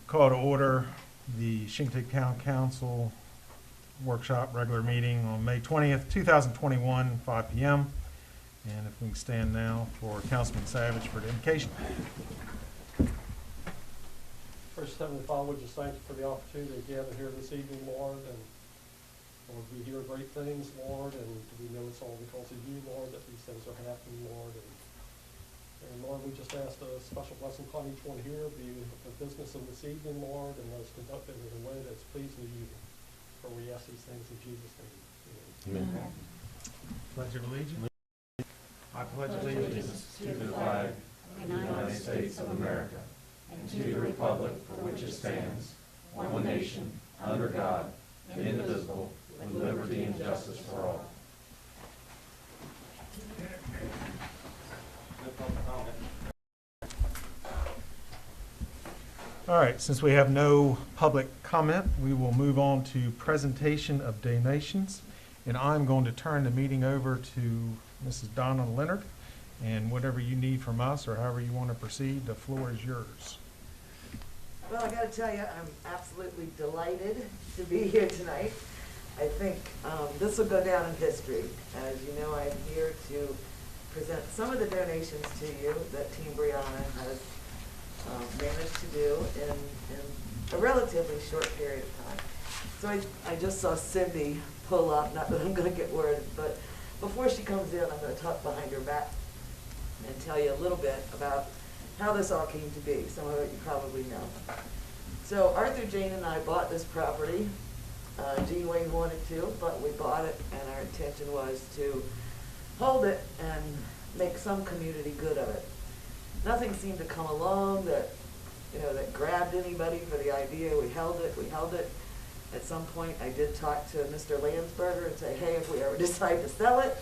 Call to order the Shinnecock Town Council workshop regular meeting on May 20th, 2021, 5 p.m. And if we can stand now for Councilman Savage for the invocation. First, Heavenly Father, we just thank you for the opportunity to gather here this evening, Lord, and Lord, we hear great things, Lord, and we know it's all because of you, Lord, that these things are happening, Lord. And Lord, we just ask a special blessing upon each one here, be with the business of this evening, Lord, and let us conduct it in a way that's pleasing to you. For we ask these things in Jesus' name. Amen. Amen. Pledge of allegiance. I pledge allegiance to the flag of the United States of America and to the republic for which it stands, one nation, under God, indivisible, with liberty and justice for all. All right, since we have no public comment, we will move on to presentation of donations. And I'm going to turn the meeting over to Mrs. Donna Leonard. And whatever you need from us or however you want to proceed, the floor is yours. Well, I got to tell you, I'm absolutely delighted to be here tonight. I think this will go down in history. As you know, I'm here to present some of the donations to you that Team Brianna has managed to do in a relatively short period of time. So I just saw Cindy pull up, not that I'm going to get word, but before she comes in, I'm going to talk behind her back and tell you a little bit about how this all came to be. Some of it you probably know. So Arthur, Jane, and I bought this property. Gene Wayne wanted to, but we bought it, and our intention was to hold it and make some community good of it. Nothing seemed to come along that, that grabbed anybody for the idea. We held it. At some point, I did talk to Mr. Landsberger and say, hey, if we ever decide to sell it,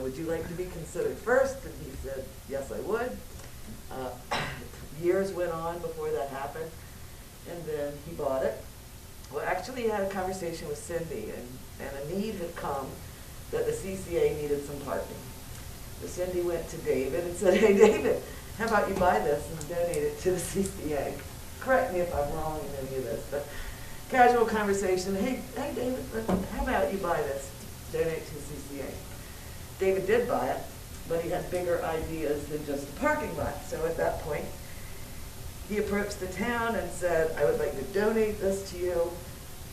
would you like to be considered first? And he said, yes, I would. Years went on before that happened, and then he bought it. Well, actually, he had a conversation with Cindy, and a need had come that the CCA needed some parking. So Cindy went to David and said, hey, David, how about you buy this and donate it to the CCA? Correct me if I'm wrong in any of this, but casual conversation. Hey, David, how about you buy this, donate to the CCA? David did buy it, but he had bigger ideas than just a parking lot. So at that point, he approached the town and said, I would like to donate this to you,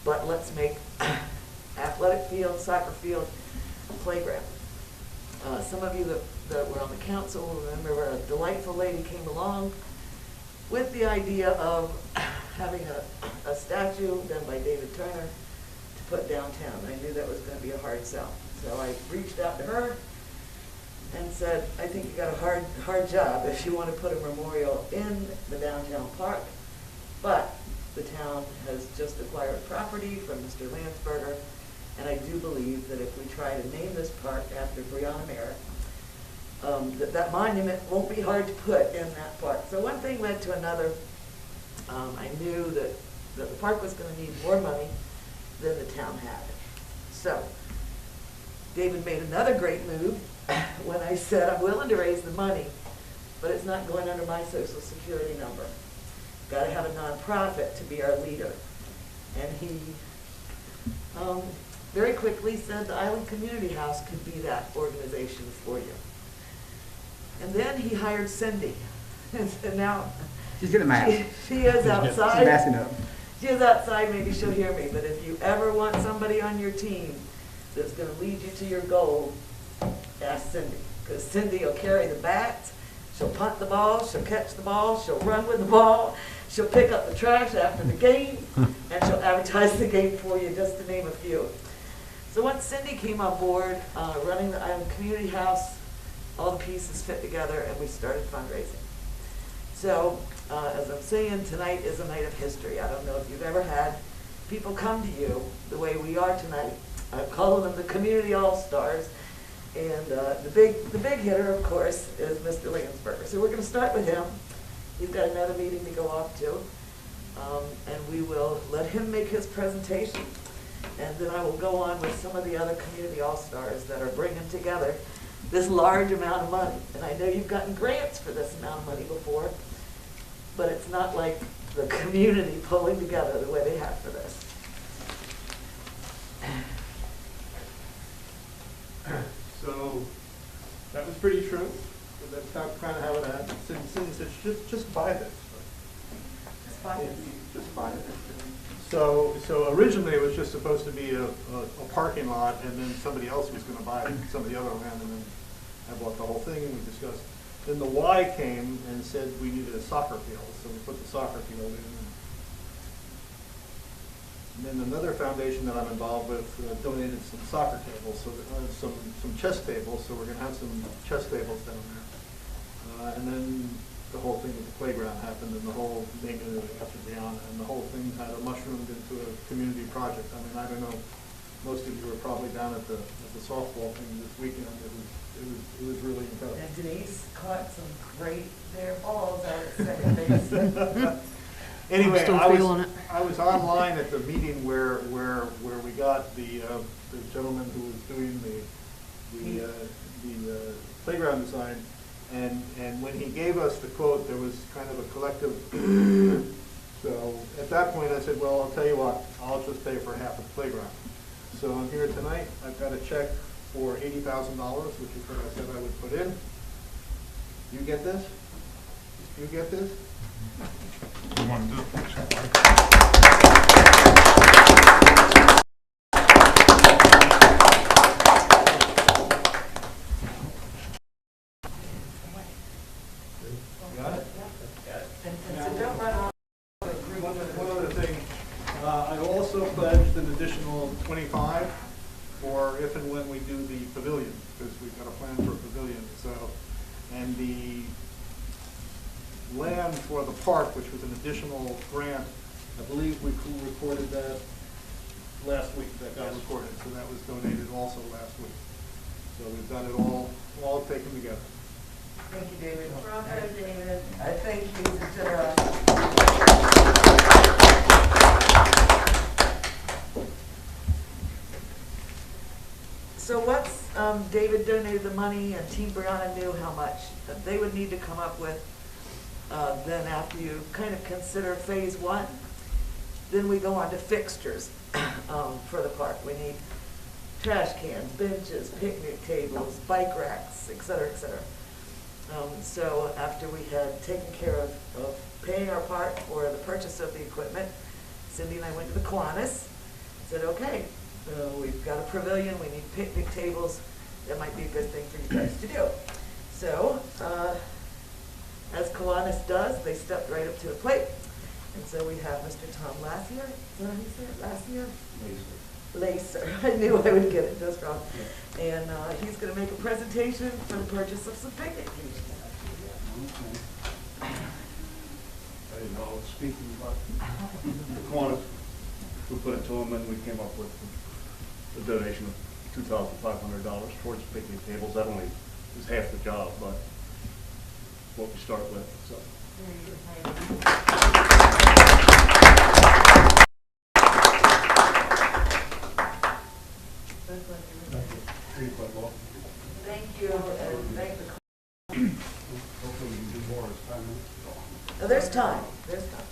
but let's make athletic field, soccer field, playground. Some of you that were on the council will remember a delightful lady came along with the idea of having a statue done by David Turner to put downtown. I knew that was going to be a hard sell. So I reached out to her and said, I think you got a hard job if you want to put a memorial in the downtown park. But the town has just acquired property from Mr. Landsberger, and I do believe that if we try to name this park after Brianna Merritt, that monument won't be hard to put in that park. So one thing led to another. I knew that the park was going to need more money than the town had. So David made another great move when I said, I'm willing to raise the money, but it's not going under my social security number. Got to have a nonprofit to be our leader. And he very quickly said the Island Community House could be that organization for you. And then he hired Cindy. And now she's getting mad. She is outside. She's messing up. She is outside, maybe she'll hear me, but if you ever want somebody on your team that's going to lead you to your goal, ask Cindy. Because Cindy will carry the bats, she'll punt the ball, she'll catch the ball, she'll run with the ball, she'll pick up the trash after the game, and she'll advertise the game for you, just to name a few. So once Cindy came on board, running the Island Community House, all the pieces fit together and we started fundraising. So, as I'm saying, tonight is a night of history. I don't know if you've ever had people come to you the way we are tonight. I'm calling them the Community All-Stars. And the big hitter, of course, is Mr. Landsberger. So we're going to start with him. He's got another meeting to go off to. And we will let him make his presentation. And then I will go on with some of the other Community All-Stars that are bringing together this large amount of money. And I know you've gotten grants for this amount of money before. but it's not like the community pulling together the way they have for this. So that was pretty true. So that's kind of how it happened. Cindy said, just buy this. Just buy this. Just buy it. So originally it was just supposed to be a parking lot, and then somebody else was going to buy some of the other land, and then I bought the whole thing, and we discussed. Then the Y came and said we needed a soccer field, so we put the soccer field in. And then another foundation that I'm involved with donated some soccer tables, so some chess tables, so we're going to have some chess tables down there. And then the whole thing with the playground happened, and the whole naming of it after Brianna, and the whole thing kind of mushroomed into a community project. I mean, I don't know, most of you were probably down at the softball thing this weekend. It was really incredible. And Denise caught some great bare balls out at second base. Anyway, I'm still feeling it. I was online at the meeting where we got the gentleman who was doing the playground design, and when he gave us the quote, there was kind of a collective. So at that point, I said, well, I'll tell you what, I'll just pay for half of the playground. So I'm here tonight. I've got a check for $80,000, which is what I said I would put in. You get this? You get this? You want to do it? Got it? And so don't run off. One other thing, I also pledged an additional 25 for if and when we do the pavilion, because we've got a plan for a pavilion. So, and the land for the park, which was an additional grant, I believe we recorded that last week. That got recorded, so that was donated also last week. So we've got it all taken together. Thank you, David. Bravo, David. I thank you, Mr. General. So once David donated the money and Team Brianna knew how much they would need to come up with, then after you kind of consider phase one, then we go on to fixtures for the park. We need trash cans, benches, picnic tables, bike racks, et cetera, et cetera. So after we had taken care of paying our part for the purchase of the equipment, Cindy and I went to the Kiwanis, said, okay, we've got a pavilion, we need picnic tables, that might be a good thing for you guys to do. So, as Kiwanis does, they stepped right up to the plate. And so we have Mr. Tom Lassier, is that how you say it, Lassier? Lacer. I knew I would get it just wrong. And he's going to make a presentation for the purchase of some picnic tables. I didn't know, speaking about the Kiwanis, we put it to them and we came up with a donation of $2,500 towards picnic tables. That only is half the job, but what we start with, so. Thank you, and thank the. Hopefully we can do more as time goes on. There's time. There's time.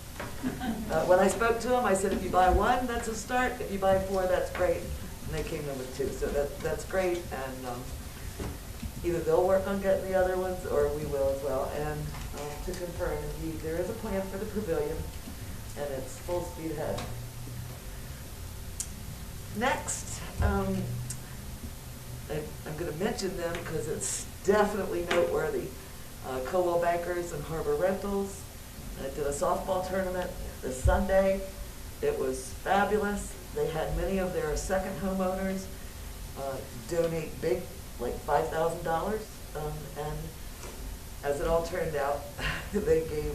When I spoke to them, I said, if you buy one, that's a start. If you buy four, that's great. And they came in with two, so that's great. And either they'll work on getting the other ones, or we will as well. And to confirm, indeed, there is a plan for the pavilion, and it's full speed ahead. Next, I'm going to mention them because it's definitely noteworthy. Coldwell Bankers and Harbor Rentals did a softball tournament this Sunday. It was fabulous. They had many of their second homeowners donate big, like $5,000. And as it all turned out, they gave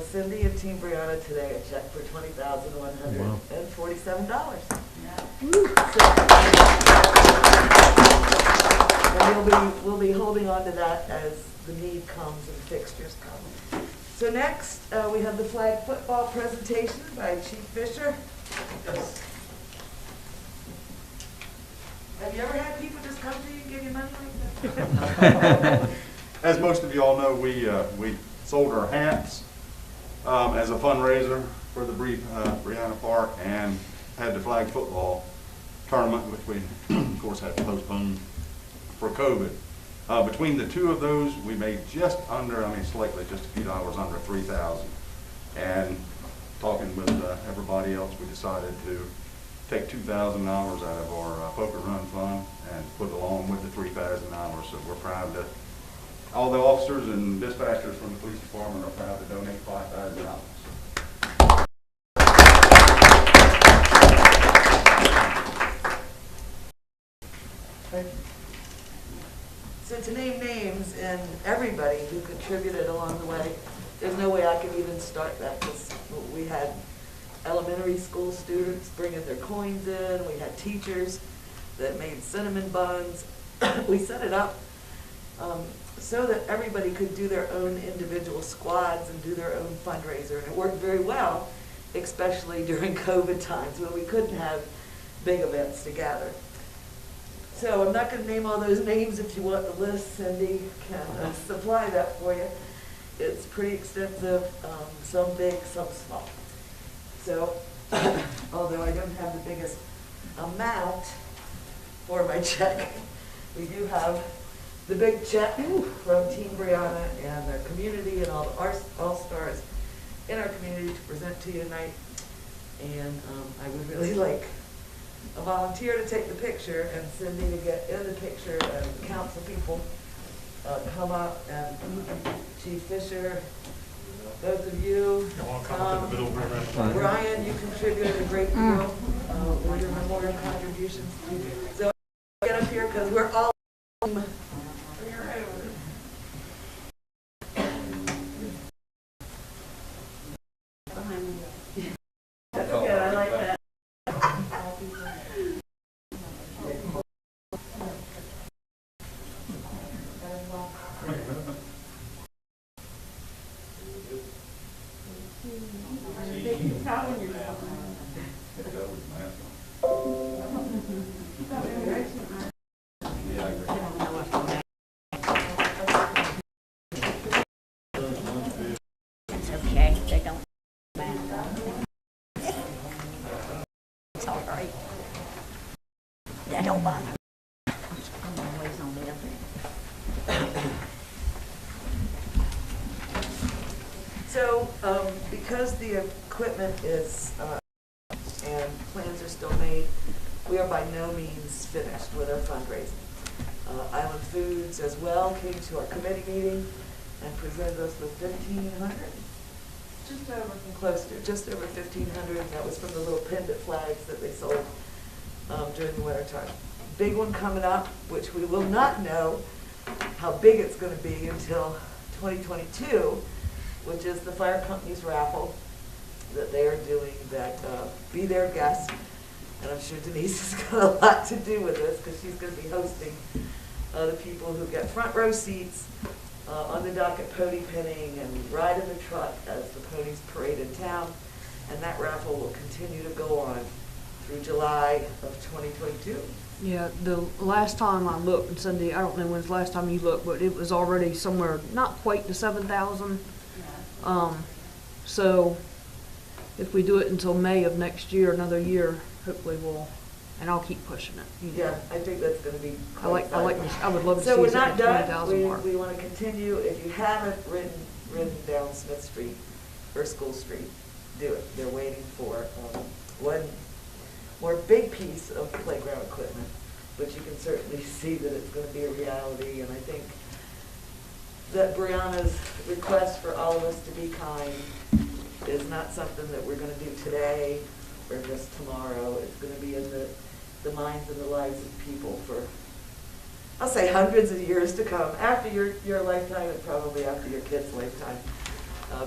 Cindy and Team Brianna today a check for $20,147. And we'll be holding on to that as the need comes and fixtures come. So next, we have the flag football presentation by Chief Fisher. Have you ever had people just come to you and give you money like that? As most of you all know, we sold our hats as a fundraiser for the Brianna Park, and had the flag football tournament, which we of course had to postpone for COVID. Between the two of those, we made just under, slightly, just a few dollars under 3,000. And talking with everybody else, we decided to take $2,000 out of our poker run fund and put along with the $3,000. So we're proud to, all the officers and dispatchers from the police department are proud to donate $5,000. Thank you. So to name names and everybody who contributed along the way, there's no way I could even start that, because we had elementary school students bringing their coins in, we had teachers that made cinnamon buns. We set it up so that everybody could do their own individual squads and do their own fundraiser, and it worked very well, especially during COVID times when we couldn't have big events together. So I'm not going to name all those names. If you want the list, Cindy can supply that for you. It's pretty extensive, some big, some small. So, although I don't have the biggest amount for my check, we do have the big check from Team Brianna and their community and all the all-stars in our community to present to you tonight. And I would really like a volunteer to take the picture, and Cindy to get in the picture, and council people come up, and Chief Fisher, both of you, Brian, you contributed a great deal with your memorial contributions. So get up here because we're all that's good, I like that. Okay, they don't matter. It's all right. They don't bother. I'm always on the other end. So, because the equipment is, and plans are still made, we are by no means finished with our fundraising. Island Foods as well came to our committee meeting and presented us with 1,500, just over, close to, just over 1,500, and that was from the little pendant flags that they sold during the winter time. Big one coming up, which we will not know how big it's going to be until 2022, which is the fire company's raffle that they are doing, that Be Their Guest. And I'm sure Denise has got a lot to do with this, because she's going to be hosting the people who get front row seats on the dock at pony pinning and ride in the truck as the ponies parade in town. And that raffle will continue to go on through July of 2022. Yeah, the last time I looked, and Cindy, I don't know when's the last time you looked, but it was already somewhere not quite to 7,000. So if we do it until May of next year, another year, hopefully we'll, and I'll keep pushing it. You know. Yeah, I think that's going to be I like this. I would love to so see we're us at not the done. 20,000 mark. We want to continue. If you haven't ridden down Smith Street or School Street, do it. They're waiting for one more big piece of playground equipment, but you can certainly see that it's going to be a reality. And I think that Brianna's request for all of us to be kind is not something that we're going to do today or just tomorrow. It's going to be in the minds and the lives of people for, I'll say, hundreds of years to come. After your lifetime and probably after your kid's lifetime,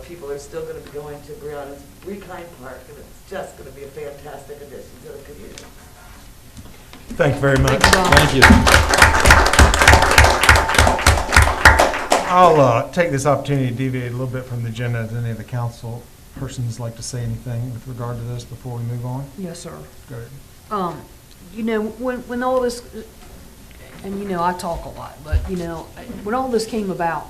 people are still going to be going to Brianna's Be Kind Park, and it's just going to be a fantastic addition to the community. Thank you very much. Thank you. I'll take this opportunity to deviate a little bit from the agenda. Does any of the council persons like to say anything with regard to this before we move on? Yes, sir. Go ahead. You know, when all this, and you know, I talk a lot, but you know, when all this came about,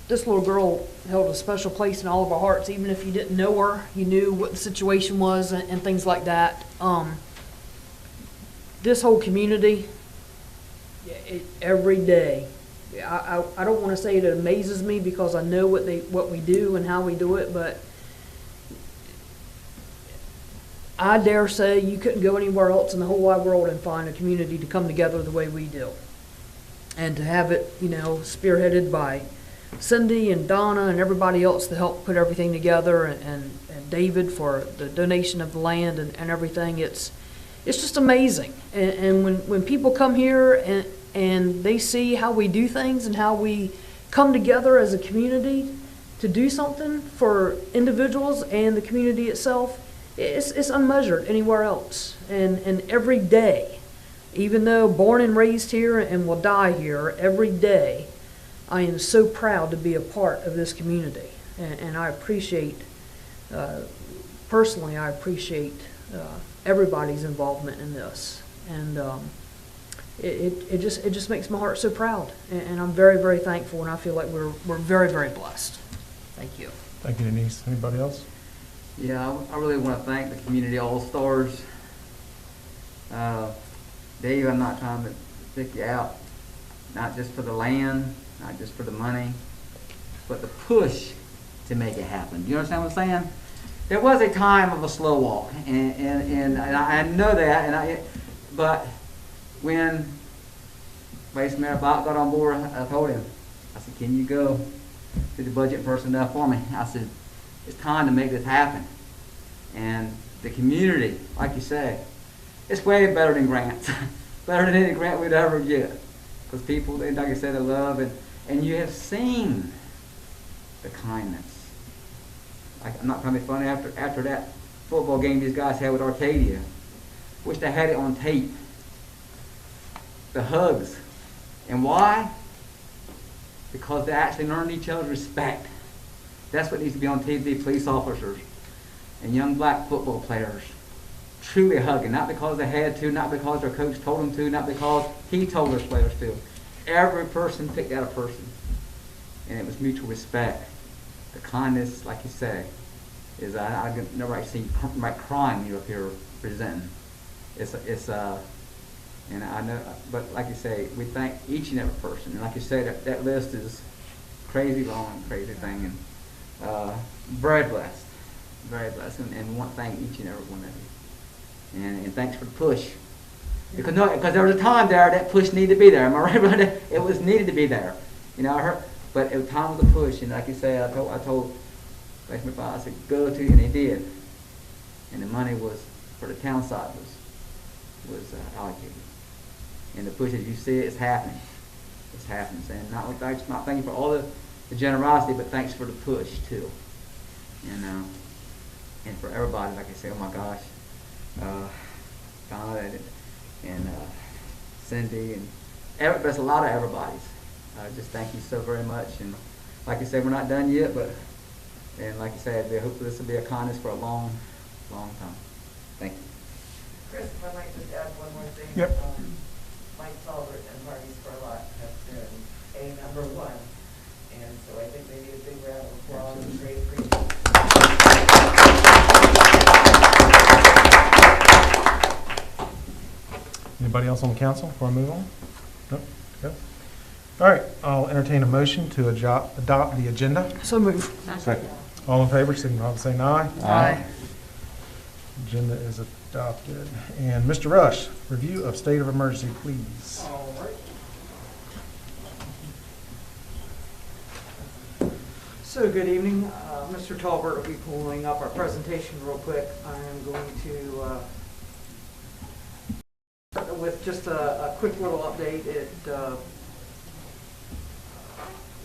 this little girl held a special place in all of our hearts. Even if you didn't know her, you knew what the situation was and things like that. This whole community, every day, I don't want to say it amazes me because I know what we do and how we do it, but I dare say you couldn't go anywhere else in the whole wide world and find a community to come together the way we do. And to have it, spearheaded by Cindy and Donna and everybody else to help put everything together, and David for the donation of the land and everything, it's just amazing. And when people come here and they see how we do things and how we come together as a community to do something for individuals and the community itself, it's unmeasured anywhere else. And every day, even though born and raised here and will die here, every day I am so proud to be a part of this community. And I appreciate, personally, I appreciate everybody's involvement in this. And it just makes my heart so proud. And I'm very, very thankful, and I feel like we're very, very blessed. Thank you. Thank you, Denise. Anybody else? Yeah, I really want to thank the Community All-Stars. Dave, I'm not trying to pick you out, not just for the land, not just for the money, but the push to make it happen. Do you understand what I'm saying? There was a time of a slow walk, and I know that, but when Vice Mayor Bach got on board, I told him, I said, can you go to the budget personnel for me? I said, it's time to make this happen. And the community, like you say, it's way better than grants. Better than any grant we'd ever get. Because people, like I said, they love, and you have seen the kindness. I'm not trying to be funny, after that football game these guys had with Arcadia, wish they had it on tape. The hugs. And why? Because they actually learned each other's respect. That's what needs to be on TV, police officers and young black football players. Truly hugging, not because they had to, not because their coach told them to, not because he told those players to. Every person picked out a person. And it was mutual respect. The kindness, like you say, is I've never actually seen my crying you up here presenting. And I know, but like you say, we thank each and every person. And like you say, that list is crazy long, crazy thing, and very blessed, and we want to thank each and every one of you. And thanks for the push. Because there was a time there that push needed to be there. Am I right, brother? It was needed to be there. I heard, but it was time of the push. And like you say, I told Vice Mayor, I said, go to, and he did. And the money was for the town side was allocated. And the push, as you see it, is happening. It's happening. And not thank you for all the generosity, but thanks for the push too. And for everybody, like I say, oh my gosh, Donna and Cindy, and there's a lot of everybody's. Just thank you so very much. And like you said, we're not done yet, and like you said, hopefully this will be a kindness for a long, long time. Thank you. Chris, if I might just add one more thing. Yep. Mike Talbert and Marty Spurlock have been a number one. And so I think they need a big round of applause and great appreciation. Anybody else on the council before I move on? Nope. Okay. All right, I'll entertain a motion to adopt the agenda. So move. Second. All in favor, signify by saying aye. Aye. Agenda is adopted. And Mr. Rush, review of state of emergency, please. All right. So good evening. Mr. Talbert will be pulling up our presentation real quick. I am going to start with just a quick little update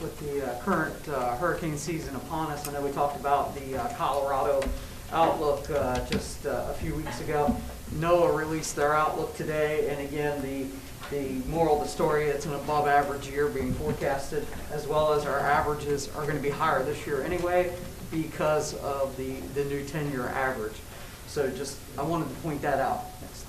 with the current hurricane season upon us. I know we talked about the Colorado outlook just a few weeks ago. NOAA released their outlook today, and again, the moral of the story, it's an above average year being forecasted, as well as our averages are going to be higher this year anyway because of the new 10-year average. So I wanted to point that out. Next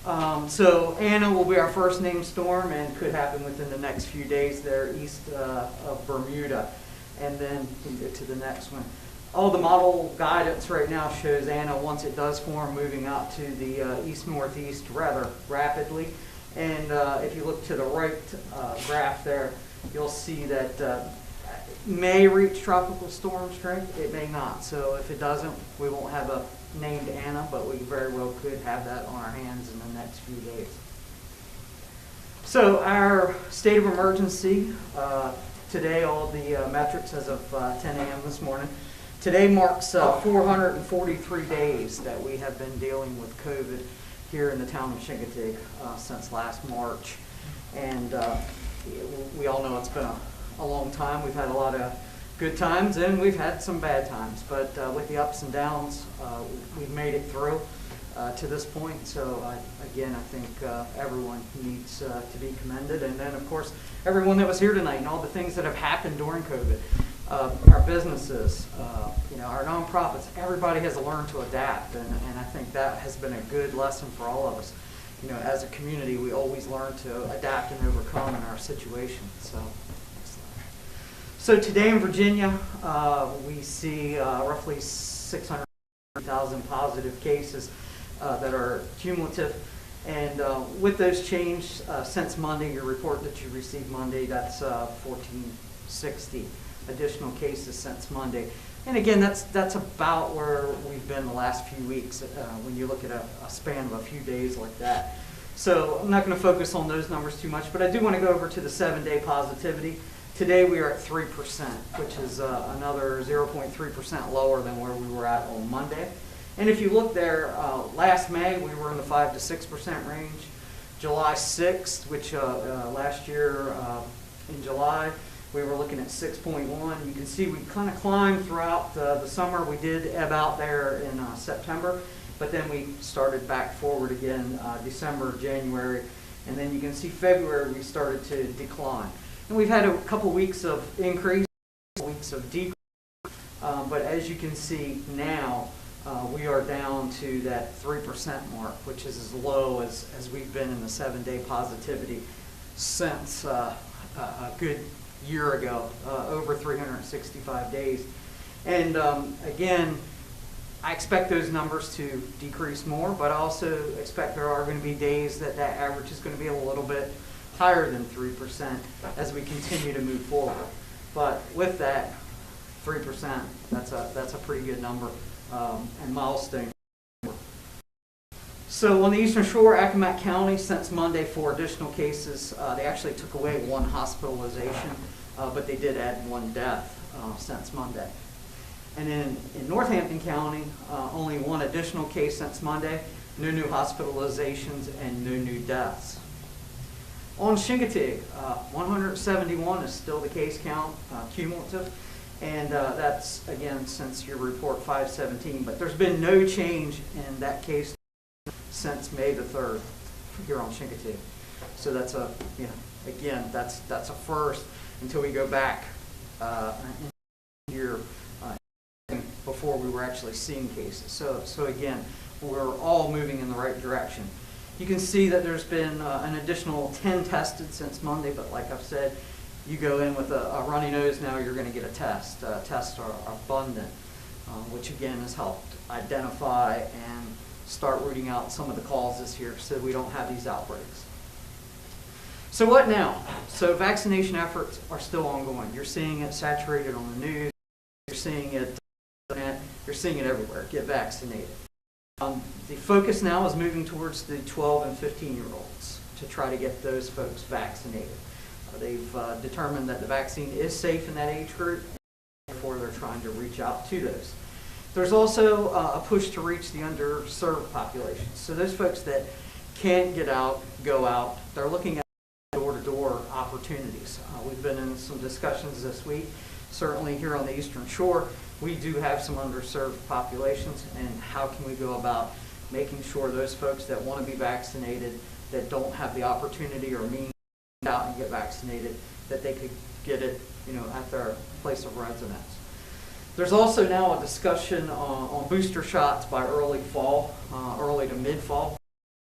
So Anna will be our first named storm and could happen within the next few days there east of Bermuda. And then we can go to the next one. All the model guidance right now shows Anna, once it does form, moving out to the east-northeast rather rapidly. And if you look to the right graph there, you'll see that it may reach tropical storm strength. It may not. So if it doesn't, we won't have a named Anna, but we very well could have that on our hands in the next few days. So our state of emergency, today, all the metrics as of 10 a.m. this morning, today marks 443 days that we have been dealing with COVID here in the town of Chincoteague since last March. And we all know it's been a long time. We've had a lot of good times and we've had some bad times. But with the ups and downs, we've made it through to this point. So again, I think everyone needs to be commended. And then, of course, everyone that was here tonight and all the things that have happened during COVID. Our businesses, our nonprofits, everybody has learned to adapt, and I think that has been a good lesson for all of us. As a community, we always learn to adapt and overcome in our situation. So today in Virginia, we see roughly 600,000 positive cases that are cumulative. And with those changes since Monday, your report that you received Monday, that's 1,460. Additional cases since Monday. And again, that's about where we've been the last few weeks when you look at a span of a few days like that. So I'm not going to focus on those numbers too much, but I do want to go over to the 7-day positivity. Today we are at 3%, which is another 0.3% lower than where we were at on Monday. And if you look there, last May we were in the 5 to 6% range. July 6th, which last year in July, we were looking at 6.1. You can see we kind of climbed throughout the summer. We did ebb out there in September, but then we started back forward again December, January, and then you can see February we started to decline. And we've had a couple weeks of increase, weeks of decrease, but as you can see now, we are down to that 3% mark, which is as low as we've been in the 7-day positivity since a good year ago, over 365 days. And again, I expect those numbers to decrease more, but I also expect there are going to be days that average is going to be a little bit higher than 3% as we continue to move forward. But with that, 3%, that's a pretty good number and milestone. So on the Eastern Shore, Accomack County, since Monday, 4 additional cases. They actually took away 1 hospitalization, but they did add 1 death since Monday. And then in Northampton County, only 1 additional case since Monday, no new hospitalizations and no new deaths. On Chincoteague, 171 is still the case count, cumulative, and that's, again, since your report 517, but there's been no change in that case since May the 3rd here on Chincoteague. So that's again, that's a first until we go back in year before we were actually seeing cases. So again, we're all moving in the right direction. You can see that there's been an additional 10 tested since Monday, but like I've said, you go in with a runny nose now, you're going to get a test. Tests are abundant, which again has helped identify and start rooting out some of the causes here so we don't have these outbreaks. So what now? So vaccination efforts are still ongoing. You're seeing it saturated on the news. You're seeing it everywhere. Get vaccinated. The focus now is moving towards the 12 and 15-year-olds to try to get those folks vaccinated. They've determined that the vaccine is safe in that age group, and therefore they're trying to reach out to those. There's also a push to reach the underserved population. So those folks that can't get out, go out, they're looking at door-to-door opportunities. We've been in some discussions this week. Certainly here on the Eastern Shore, we do have some underserved populations, and how can we go about making sure those folks that want to be vaccinated, that don't have the opportunity or means to get out and get vaccinated, that they could get it, at their place of residence. There's also now a discussion on booster shots by early fall, early to mid-fall.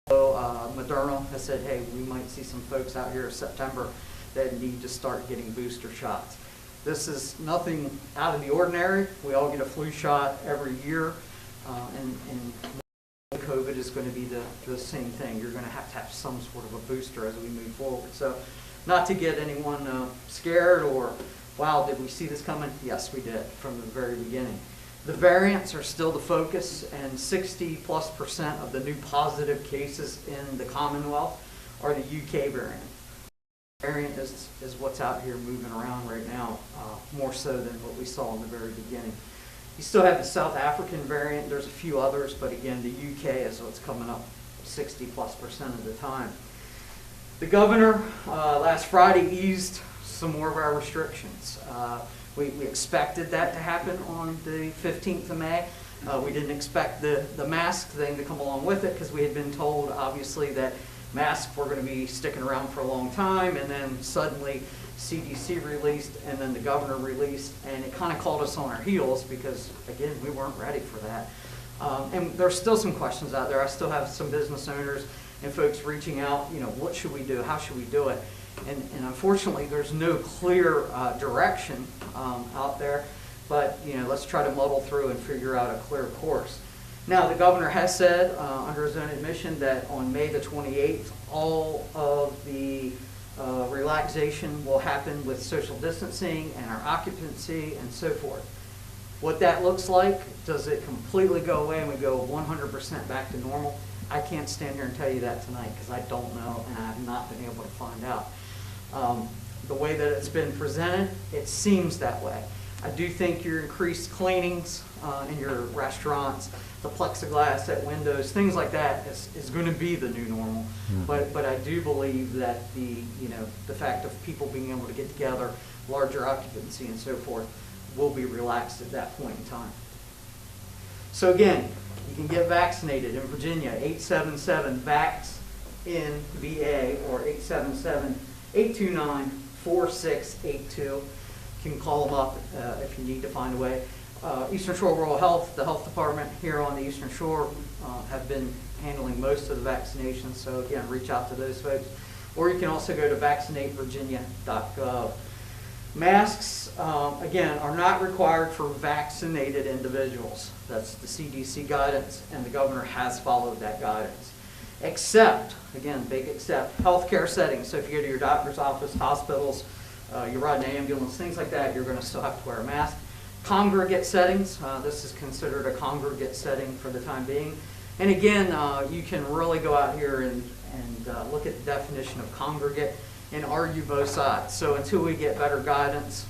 So Moderna has said, hey, we might see some folks out here in September that need to start getting booster shots. This is nothing out of the ordinary. We all get a flu shot every year, and COVID is going to be the same thing. You're going to have some sort of a booster as we move forward. So not to get anyone scared or, wow, did we see this coming? Yes, we did from the very beginning. The variants are still the focus, and 60+% of the new positive cases in the Commonwealth are the UK variant. Variant is what's out here moving around right now, more so than what we saw in the very beginning. You still have the South African variant. There's a few others, but again, the UK is what's coming up 60+% of the time. The governor last Friday eased some more of our restrictions. We expected that to happen on the 15th of May. We didn't expect the mask thing to come along with it, because we had been told, obviously, that masks were going to be sticking around for a long time, and then suddenly CDC released, and then the governor released, and it kind of called us on our heels because, again, we weren't ready for that. And there's still some questions out there. I still have some business owners and folks reaching out, what should we do? How should we do it? And unfortunately, there's no clear direction out there, but let's try to muddle through and figure out a clear course. Now, the governor has said under his own admission that on May the 28th, all of the relaxation will happen with social distancing and our occupancy and so forth. What that looks like, does it completely go away and we go 100% back to normal? I can't stand here and tell you that tonight because I don't know, and I have not been able to find out. The way that it's been presented, it seems that way. I do think your increased cleanings in your restaurants, the plexiglass at windows, things like that is going to be the new normal. But I do believe that the fact of people being able to get together, larger occupancy and so forth, will be relaxed at that point in time. So again, you can get vaccinated in Virginia, 877-VAX-IN-VA or 877-829-4682. You can call them up if you need to find a way. Eastern Shore Rural Health, the health department here on the Eastern Shore, have been handling most of the vaccinations. So again, reach out to those folks. Or you can also go to vaccinatevirginia.gov. Masks, again, are not required for vaccinated individuals. That's the CDC guidance, and the governor has followed that guidance. Except, again, big except, healthcare settings. So if you go to your doctor's office, hospitals, you ride an ambulance, things like that, you're going to still have to wear a mask. Congregate settings, this is considered a congregate setting for the time being. And again, you can really go out here and look at the definition of congregate and argue both sides. So until we get better guidance,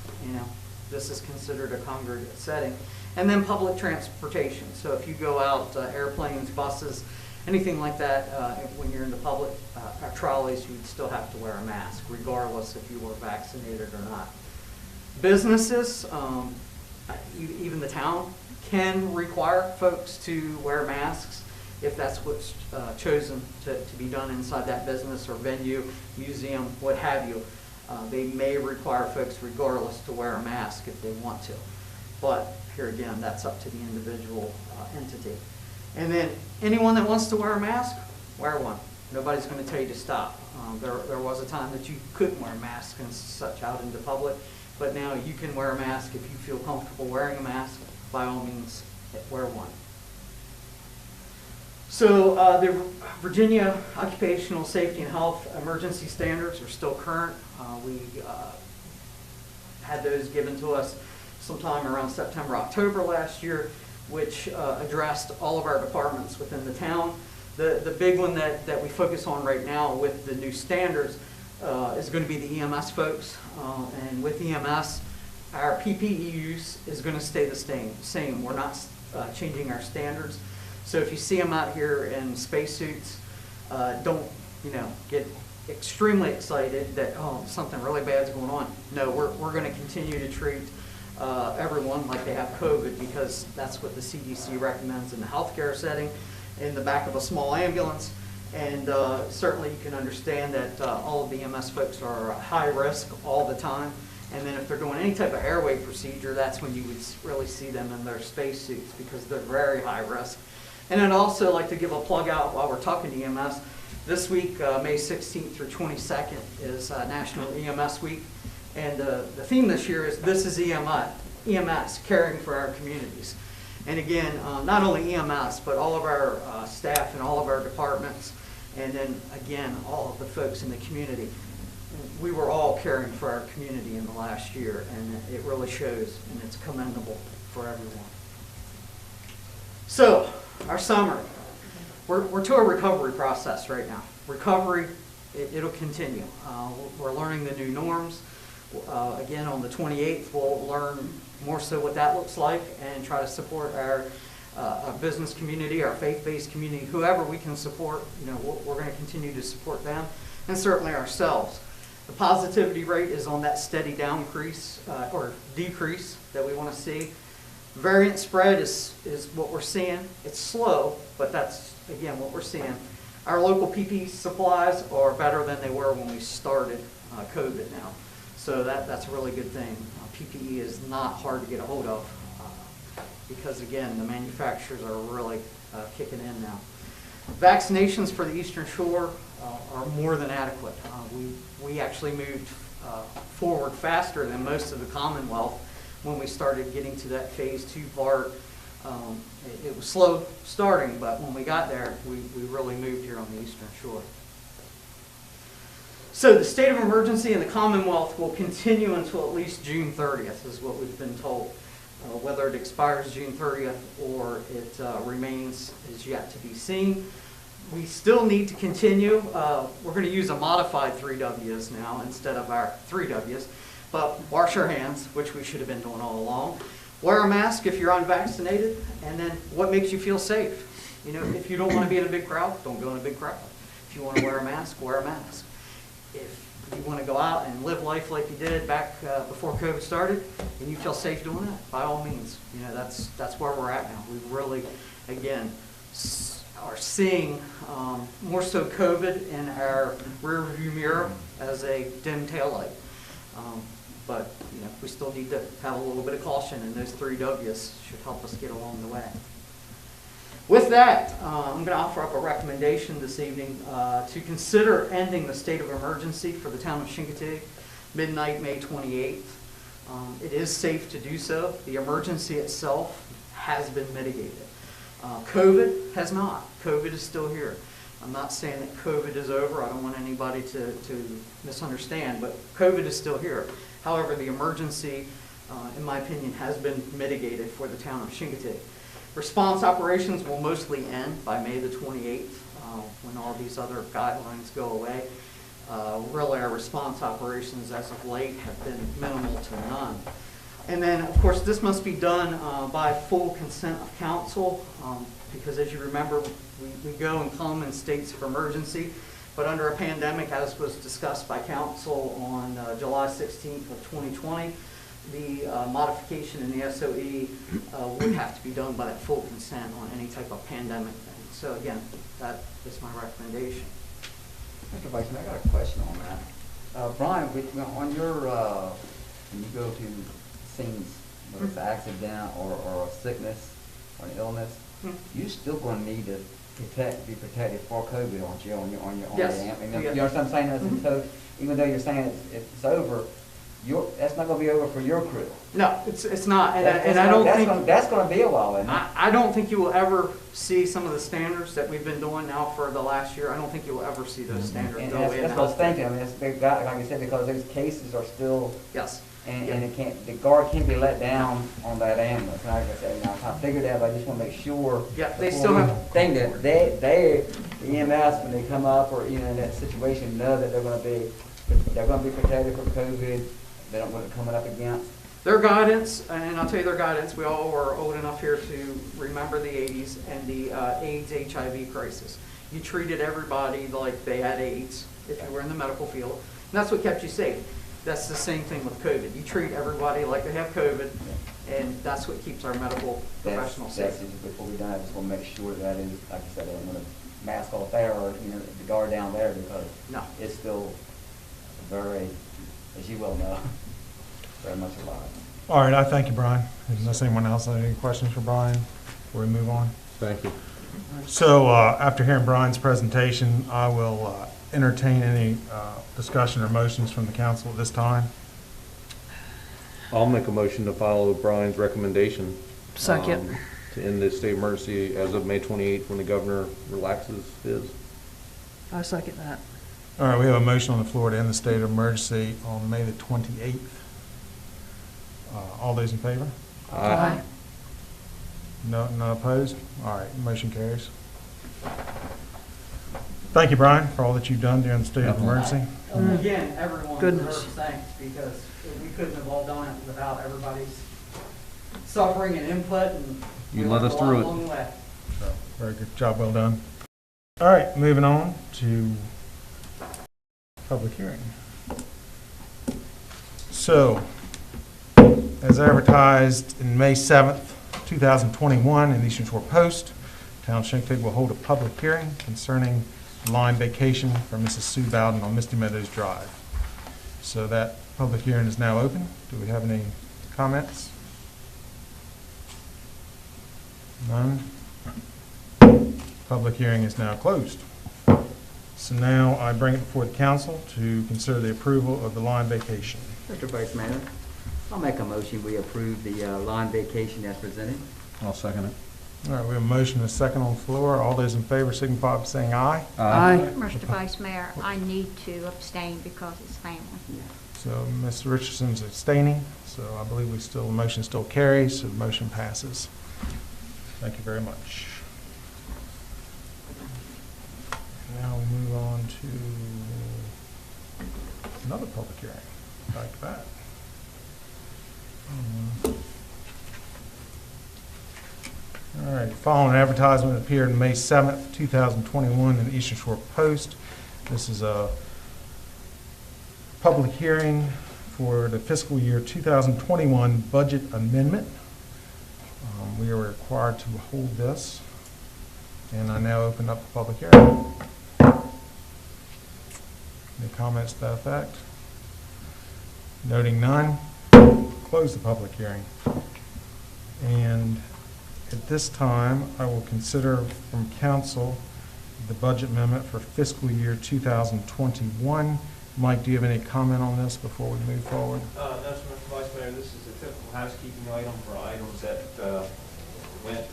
this is considered a congregate setting. And then public transportation. So if you go out, airplanes, buses, anything like that, when you're in the public trolleys, you'd still have to wear a mask, regardless if you were vaccinated or not. Businesses, even the town, can require folks to wear masks if that's what's chosen to be done inside that business or venue, museum, what have you. They may require folks regardless to wear a mask if they want to. But here again, that's up to the individual entity. And then anyone that wants to wear a mask, wear one. Nobody's going to tell you to stop. There was a time that you couldn't wear masks and such out into public, but now you can wear a mask if you feel comfortable wearing a mask. By all means, wear one. So the Virginia Occupational Safety and Health Emergency Standards are still current. We had those given to us sometime around September, October last year, which addressed all of our departments within the town. The big one that we focus on right now with the new standards is going to be the EMS folks. And with EMS, our PPE use is going to stay the same. We're not changing our standards. So if you see them out here in spacesuits, don't get extremely excited that something really bad's going on. No, we're going to continue to treat everyone like they have COVID, because that's what the CDC recommends in the healthcare setting, in the back of a small ambulance. And certainly you can understand that all of the EMS folks are high risk all the time. And then if they're doing any type of airway procedure, that's when you would really see them in their spacesuits, because they're very high risk. And I'd also like to give a plug out while we're talking to EMS. This week, May 16th through 22nd, is National EMS Week. And the theme this year is This is EMS, Caring for Our Communities. And again, not only EMS, but all of our staff and all of our departments, and then again, all of the folks in the community. We were all caring for our community in the last year, and it really shows, and it's commendable for everyone. So, our summary. We're to a recovery process right now. Recovery, it'll continue. We're learning the new norms. Again, on the 28th, we'll learn more so what that looks like and try to support our business community, our faith-based community, whoever we can support. You know, we're going to continue to support them, and certainly ourselves. The positivity rate is on that steady decrease that we want to see. Variant spread is what we're seeing. It's slow, but that's, again, what we're seeing. Our local PPE supplies are better than they were when we started COVID now. So that's a really good thing. PPE is not hard to get a hold of because, again, the manufacturers are really kicking in now. Vaccinations for the Eastern Shore are more than adequate. We actually moved forward faster than most of the Commonwealth when we started getting to that phase 2 part. It was slow starting, but when we got there, we really moved here on the Eastern Shore. So the state of emergency in the Commonwealth will continue until at least June 30th, is what we've been told. Whether it expires June 30th or it remains is yet to be seen. We still need to continue. We're going to use a modified 3Ws now instead of our 3Ws. But wash our hands, which we should have been doing all along. Wear a mask if you're unvaccinated. And then what makes you feel safe? You know, if you don't want to be in a big crowd, don't go in a big crowd. If you want to wear a mask, wear a mask. If you want to go out and live life like you did back before COVID started, and you feel safe doing that, by all means. You know, that's where we're at now. We really, again, are seeing more so COVID in our rear view mirror as a dim taillight. But you know, we still need to have a little bit of caution, and those 3Ws should help us get along the way. With that, I'm going to offer up a recommendation this evening to consider ending the state of emergency for the town of Chincoteague, midnight, May 28th. It is safe to do so. The emergency itself has been mitigated. COVID has not. COVID is still here. I'm not saying that COVID is over. I don't want anybody to misunderstand, but COVID is still here. However, the emergency, in my opinion, has been mitigated for the town of Chincoteague. Response operations will mostly end by May the 28th when all these other guidelines go away. Really, our response operations as of late have been minimal to none. And then, of course, this must be done by full consent of council because, as you remember, we go and come in states of emergency. But under a pandemic, as was discussed by council on July 16th of 2020, the modification in the SOE would have to be done by that full consent on any type of pandemic thing. So again, that is my recommendation. Mr. Viceman, I got a question on that. Brian, on your, when you go to scenes, whether it's an accident or a sickness or an illness, you're still going to need to be protected for COVID, aren't you, on your Yes. amp? You know what I'm saying? So even though you're saying it's over, that's not going to be over for your crew. No, it's not, and I don't think that's going to be a while. Isn't it? I don't think you will ever see some of the standards that we've been doing now for the last year. I don't think you will ever see those standards And go away. that's what I was thinking. I mean, like you said, because those cases are still. Yes. And the guard can't be let down on that ambulance. Like I said, I figured that, but I just want to make sure. Yeah, they still have. Thing that the EMS, when they come up or in that situation, know that they're going to be protected from COVID. They don't want it coming up against. Their guidance, and I'll tell you their guidance, we all were old enough here to remember the 80s and the AIDS HIV crisis. You treated everybody like they had AIDS if you were in the medical field, and that's what kept you safe. That's the same thing with COVID. You treat everybody like they have COVID, and that's what keeps our medical professionals safe. That's just before we die, I just want to make sure that is, like I said, I'm going to mask off there or the guard down there because it's still very, as you well know, very much alive. All right, I thank you, Brian. Unless anyone else has any questions for Brian before we move on? Thank you. So after hearing Brian's presentation, I will entertain any discussion or motions from the council at this time. I'll make a motion to follow Brian's recommendation. Second. To end the state of emergency as of May 28th when the governor relaxes his. I second that. All right, we have a motion on the floor to end the state of emergency on May the 28th. All those in favor? Aye. No, none opposed? All right, motion carries. Thank you, Brian, for all that you've done during the state of emergency. Again, everyone Goodness. deserves thanks because we couldn't have all done it without everybody's suffering and input, and You we led learned us a lot through it. along the way. So, very good job, well done. All right, moving on to public hearing. So, as advertised in May 7th, 2021 in the Eastern Shore Post, Town of Shinnecock will hold a public hearing concerning line vacation for Mrs. Sue Bowden on Misty Meadows Drive. So that public hearing is now open. Do we have any comments? None? Public hearing is now closed. So now I bring it before the council to consider the approval of the line vacation. Mr. Vice Mayor, I'll make a motion, we approve the line vacation as presented. I'll second it. All right, we have a motion and a second on the floor. All those in favor signify by saying aye. Aye. Mr. Vice Mayor, I need to abstain because it's family. So Ms. Richardson's abstaining, so I believe the motion still carries, so the motion passes. Thank you very much. Now we move on to another public hearing. Back to that. All right, following advertisement appeared on May 7th, 2021 in the Eastern Shore Post. This is a public hearing for the fiscal year 2021 budget amendment. We are required to hold this, and I now open up the public hearing. Any comments to that effect? Noting none, close the public hearing. And at this time, I will consider from council the budget amendment for fiscal year 2021. Mike, do you have any comment on this before we move forward? No, Mr. Vice Mayor, this is a typical housekeeping item for items that went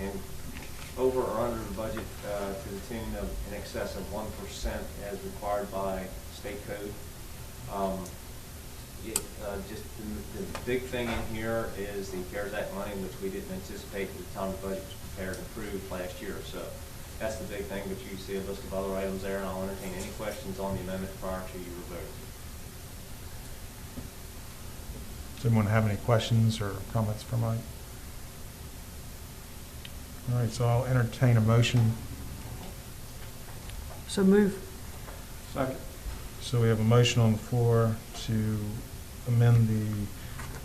in over or under the budget to the tune of in excess of 1% as required by state code. Just the big thing in here is the CARES Act money, which we didn't anticipate at the time the budget was prepared and approved last year. So that's the big thing, but you see a list of other items there, and I'll entertain any questions on the amendment prior to your vote. Does anyone have any questions or comments for Mike? All right, so I'll entertain a motion. So move. Second. So we have a motion on the floor to amend the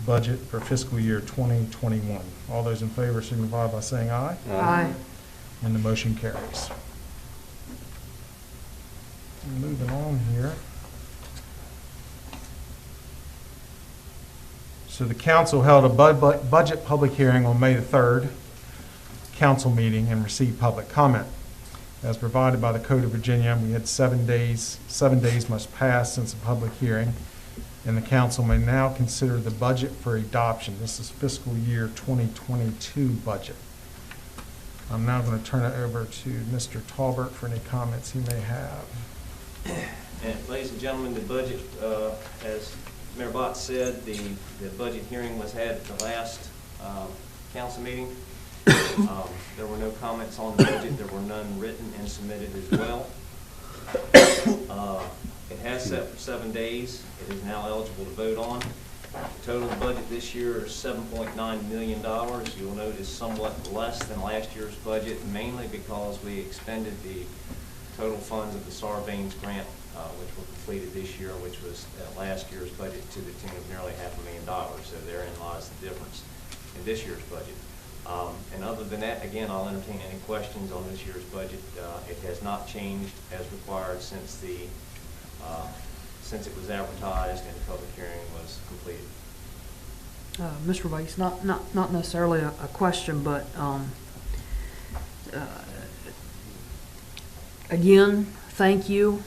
budget for fiscal year 2021. All those in favor signify by saying aye. Aye. And the motion carries. Moving on here. So the council held a budget public hearing on May the 3rd, council meeting, and received public comment. As provided by the Code of Virginia, we had 7 days. 7 days must pass since a public hearing, and the council may now consider the budget for adoption. This is fiscal year 2022 budget. I'm now going to turn it over to Mr. Talbert for any comments he may have. And ladies and gentlemen, the budget, as Mayor Bott said, the budget hearing was had at the last council meeting. There were no comments on the budget. There were none written and submitted as well. It has set for 7 days. It is now eligible to vote on. The total budget this year is $7.9 million. You'll note is somewhat less than last year's budget, mainly because we expended the total funds of the Sarbanes grant, which were completed this year, which was last year's budget to the tune of nearly $500,000. So therein lies the difference in this year's budget. And other than that, again, I'll entertain any questions on this year's budget. It has not changed as required since it was advertised and the public hearing was completed. Mr. Vice, not necessarily a question, but again, thank you,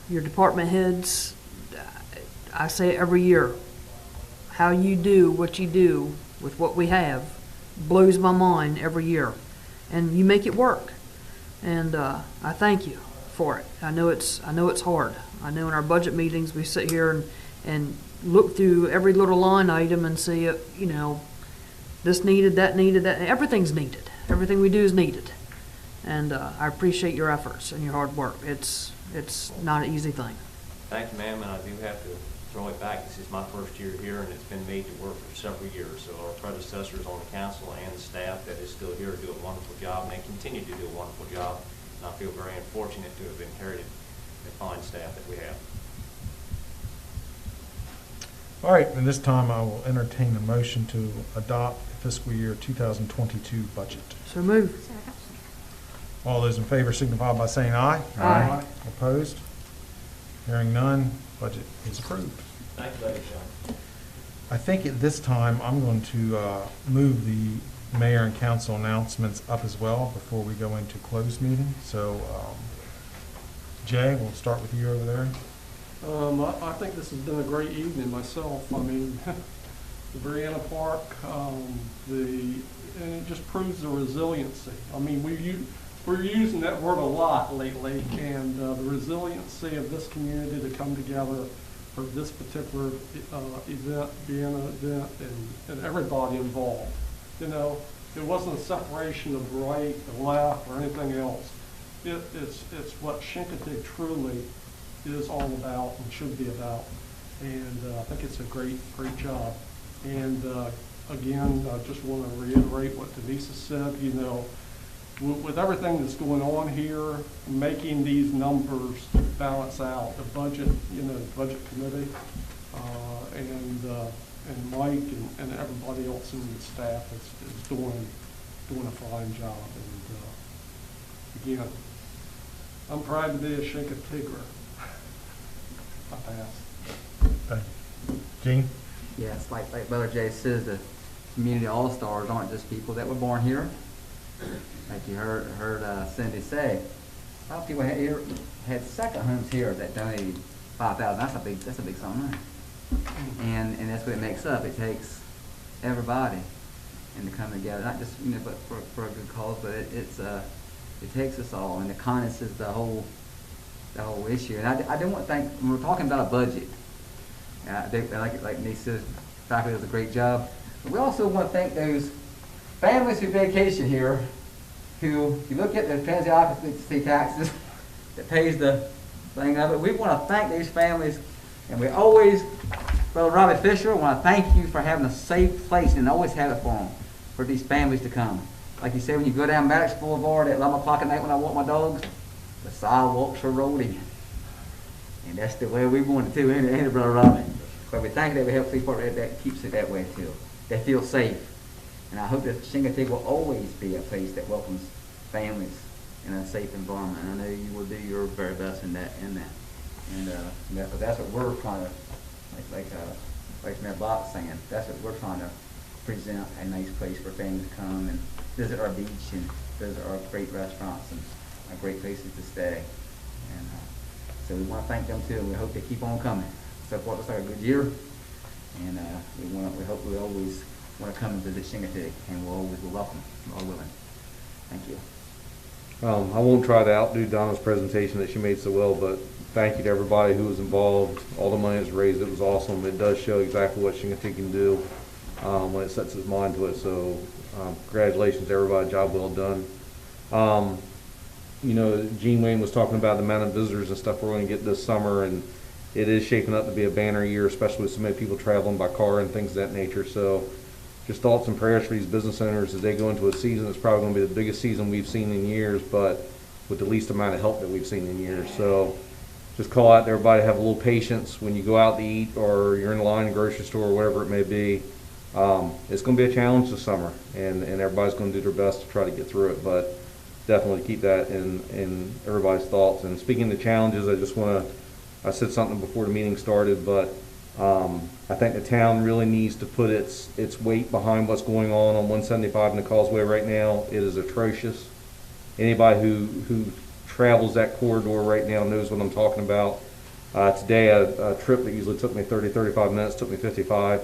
your department heads. I say it every year. How you do what you do with what we have blows my mind every year. And you make it work. And I thank you for it. I know it's hard. I know in our budget meetings we sit here and look through every little line item and see, this needed, that, everything's needed. Everything we do is needed. And I appreciate your efforts and your hard work. It's not an easy thing. Thank you, ma'am, and I do have to throw it back. This is my first year here, and it's been made to work for several years. So our predecessors on the council and the staff that is still here do a wonderful job, and they continue to do a wonderful job. And I feel very unfortunate to have inherited the fine staff that we have. All right, and this time I will entertain a motion to adopt the fiscal year 2022 budget. So move. All those in favor signify by saying aye. Aye. Opposed? Hearing none, budget is approved. Thank you, ladies and gentlemen. I think at this time, I'm going to move the mayor and council announcements up as well before we go into closed meeting. So, Jay, we'll start with you over there. I think this has been a great evening myself. I mean, the Brianna Park, and it just proves the resiliency. I mean, we're using that word a lot lately, and the resiliency of this community to come together for this particular event, being an event, and everybody involved. It wasn't a separation of right and left or anything else. It's what Chincoteague truly is all about and should be about. And I think it's a great job. And again, I just want to reiterate what Denise has said. With everything that's going on here, making these numbers balance out, the budget, the budget committee, and Mike and everybody else in the staff is doing a fine job. And again, I'm proud to be a Chincoteaguer. I pass. Thank you. Gene? Yeah, it's like Brother Jay says, the community all-stars aren't just people that were born here. Like you heard Cindy say, a lot of people had second homes here that donated $5,000. That's a big sum of money. And that's what it makes up. It takes everybody and to come together, not just but for a good cause, but it takes us all. And the kindness is the whole issue. And I do want to thank, when we're talking about a budget, like Nick says, faculty does a great job. But we also want to thank those families who vacation here, who, you look at the transient occupancy taxes that pays the thing of it. We want to thank these families, and we always, Brother Robbie Fisher, want to thank you for having a safe place and always have it for them, for these families to come. Like you said, when you go down Maddox Boulevard at 11 o'clock at night when I walk my dogs, the sidewalks are rolling. And that's the way we want it too, ain't it, Brother Robbie? But we thank you that we have people that keeps it that way too. They feel safe. And I hope that Chincoteague will always be a place that welcomes families in a safe environment. And I know you will do your very best in that. And that's what we're trying to, like Mayor Bach saying, that's what we're trying to present, a nice place for families to come and visit our beach and visit our great restaurants and our great places to stay. And so we want to thank them too, and we hope they keep on coming. So far, it looks like a good year, and we hope we always want to come and visit Chincoteague, and we'll always be welcome, all willing. Thank you. I won't try to outdo Donna's presentation that she made so well, but thank you to everybody who was involved. All the money that's raised, it was awesome. It does show exactly what Chincoteague can do when it sets its mind to it. So congratulations to everybody, job well done. Gene Wayne was talking about the amount of visitors and stuff we're going to get this summer, and it is shaping up to be a banner year, especially with so many people traveling by car and things of that nature. So just thoughts and prayers for these business owners as they go into a season that's probably going to be the biggest season we've seen in years, but with the least amount of help that we've seen in years. So just call out to everybody, have a little patience when you go out to eat or you're in line in the grocery store or whatever it may be. It's going to be a challenge this summer, and everybody's going to do their best to try to get through it, but definitely keep that in everybody's thoughts. And speaking of challenges, I said something before the meeting started, but I think the town really needs to put its weight behind what's going on 175 in the Causeway right now. It is atrocious. Anybody who travels that corridor right now knows what I'm talking about. Today, a trip that usually took me 30, 35 minutes took me 55.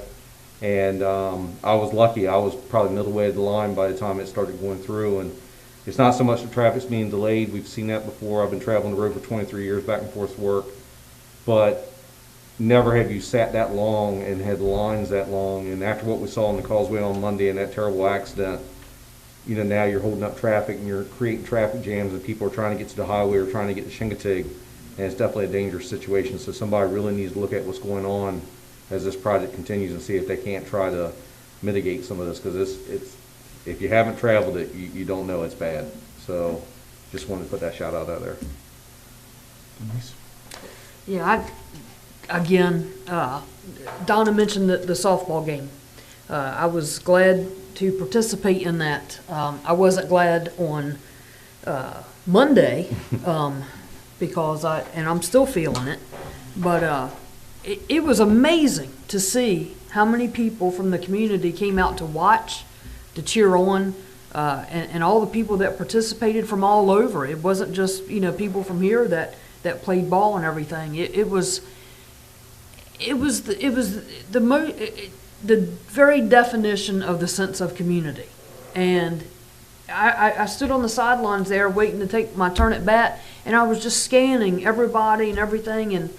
And I was lucky. I was probably middle way of the line by the time it started going through. And it's not so much the traffic's being delayed. We've seen that before. I've been traveling the road for 23 years back and forth to work. But never have you sat that long and had lines that long. And after what we saw on the causeway on Monday and that terrible accident, you know, now you're holding up traffic and you're creating traffic jams and people are trying to get to the highway or trying to get to Chincoteague. And it's definitely a dangerous situation. So somebody really needs to look at what's going on as this project continues and see if they can't try to mitigate some of this, because it's if you haven't traveled it, you don't know it's bad. So just wanted to put that shout out there. Denise? Yeah, Donna mentioned the softball game. I was glad to participate in that. I wasn't glad on Monday because I'm still feeling it, but it was amazing to see how many people from the community came out to watch, to cheer on, and all the people that participated from all over. It wasn't just, you know, people from here that played ball and everything. It was the very definition of the sense of community. And I stood on the sidelines there waiting to take my turn at bat, and I was just scanning everybody and everything, and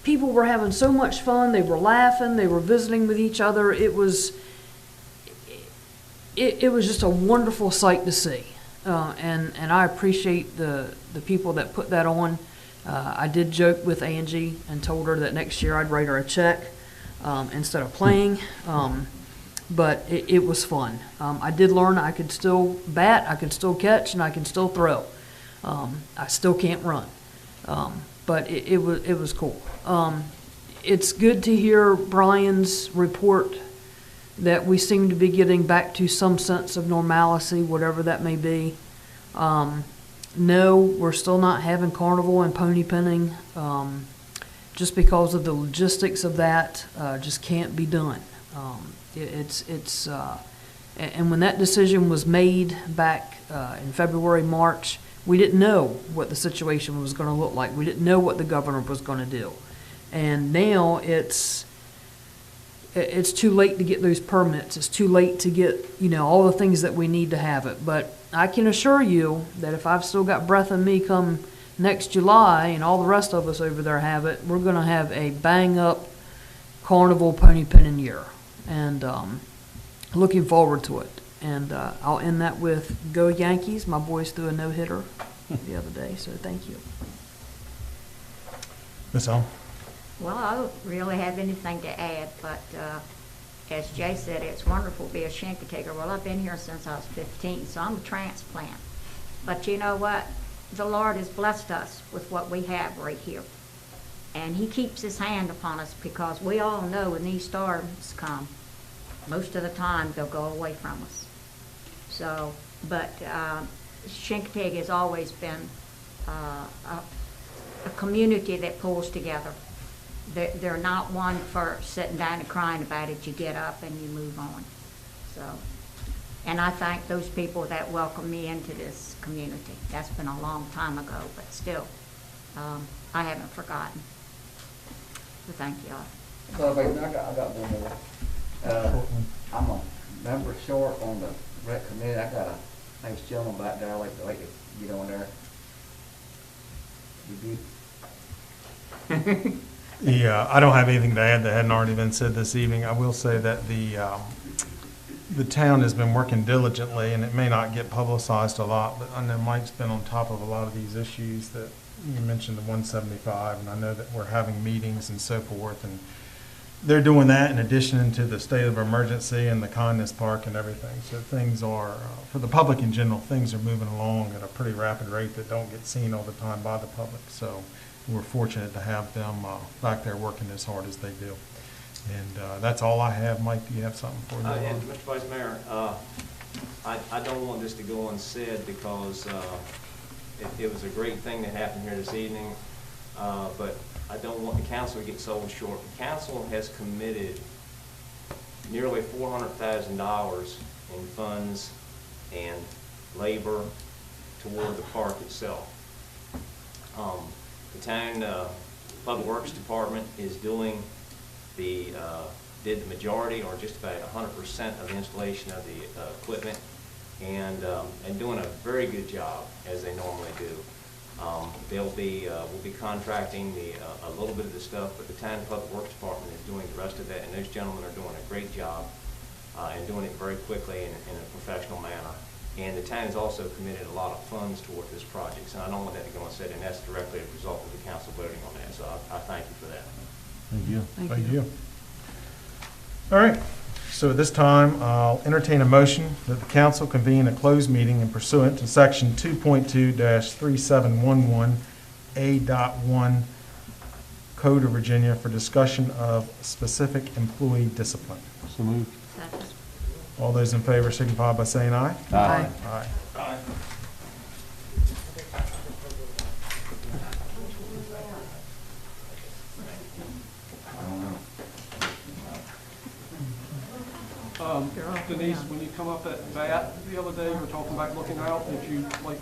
people were having so much fun. They were laughing. They were visiting with each other. It was just a wonderful sight to see, and I appreciate the people that put that on. I did joke with Angie and told her that next year I'd write her a check instead of playing, but it was fun. I did learn I could still bat, I could still catch, and I can still throw. I still can't run, but it was cool. It's good to hear Brian's report that we seem to be getting back to some sense of normalcy, whatever that may be. No, we're still not having carnival and pony pinning, just because of the logistics of that. Just can't be done. And when that decision was made back in February, March, we didn't know what the situation was going to look like. We didn't know what the governor was going to do. And now it's too late to get those permits. It's too late to get, you know, all the things that we need to have it. But I can assure you that if I've still got breath in me come next July and all the rest of us over there have it, we're going to have a bang-up carnival pony pinning year. And looking forward to it. And I'll end that with Go Yankees. My boys threw a no-hitter the other day, so thank you. Ms. Elm? Well, I don't really have anything to add, but as Jay said, it's wonderful to be a Chincoteaguer. Well, I've been here since I was 15, so I'm a transplant. But you know what? The Lord has blessed us with what we have right here. And he keeps his hand upon us, because we all know when these storms come, most of the time they'll go away from us. So, but Chincoteague has always been a community that pulls together. They're not one for sitting down and crying about it. You get up and you move on. So, and I thank those people that welcomed me into this community. That's been a long time ago, but still, I haven't forgotten. So thank y'all. So, wait, I got one more. I'm a member short on the rec committee. I got a nice gentleman back there. I like to get on there. You do? Yeah, I don't have anything to add that hadn't already been said this evening. I will say that the town has been working diligently, and it may not get publicized a lot, but I know Mike's been on top of a lot of these issues that you mentioned, the 175, and I know that we're having meetings and so forth, and they're doing that in addition to the state of emergency and the kindness park and everything. So things are, for the public in general, things are moving along at a pretty rapid rate that don't get seen all the time by the public. So we're fortunate to have them back there working as hard as they do. And that's all I have. Mike, do you have something for me? And Mr. Vice Mayor, I don't want this to go unsaid, because it was a great thing that happened here this evening, but I don't want the council to get sold short. The council has committed nearly $400,000 in funds and labor toward the park itself. The town Public Works Department is doing did the majority, or just about 100% of the installation of the equipment, and doing a very good job, as they normally do. We'll be contracting a little bit of the stuff, but the town Public Works Department is doing the rest of it, and those gentlemen are doing a great job and doing it very quickly and in a professional manner. And the town has also committed a lot of funds toward this project, so I don't want that to go unsaid, and that's directly a result of the council voting on that, so I thank you for that. Thank you. Thank you. All right, so at this time, I'll entertain a motion that the council convene a closed meeting in pursuant to section 2.2-3711A.1 Code of Virginia for discussion of specific employee discipline. So moved. Second. All those in favor signify by saying aye. Aye. Aye. Denise, when you come up at that the other day, you were talking about looking out, did you, like,